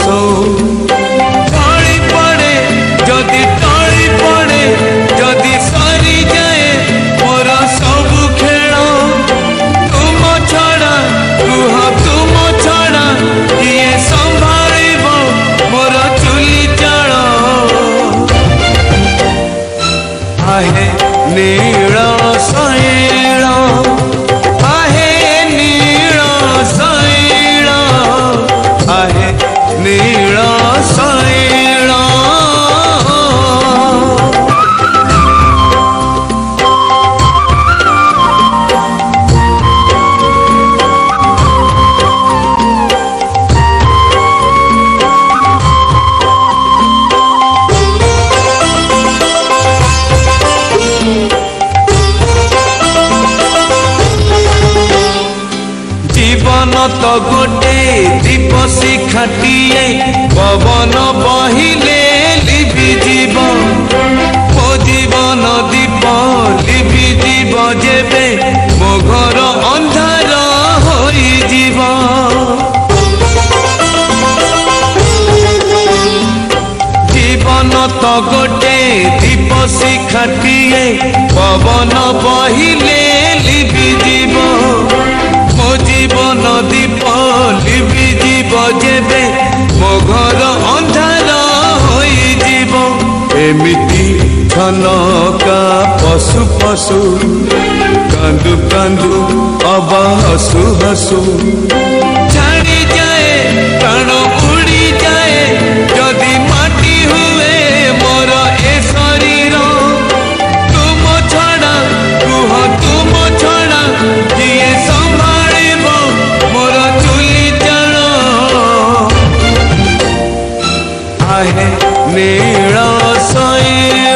सो टळी पड़े जदि टळी पड़े जदि सरी जाए मोर सबु खेल तुम छड़ा कुह तुम छड़ा किए संभालिब मोर चुली जल आहे नील शैल आहे नील शैल आहे नील शैल जीवन तो गोटे दीप शिखाटिए पवन बहिले लिभि जीव मो जीवन दीप लिभि जीव जेबे मो घर अंधार होई जीव जीवन तो गोटे दीप शिखाटिए पवन बहिले लिभि जीव मो जीवन दीप लिभि जीव जेबे मो घर अंधार होई जीव एमिति छनका पशु पशु कांदु कांदु अब हसु हसु छाड़ी जाए प्राण उड़ी जाए जदि माटी हुए मोर ए शरीर तुम छड़ा कुह तुम छड़ा किए संभालिब मोर चुली जल आहे नील शैल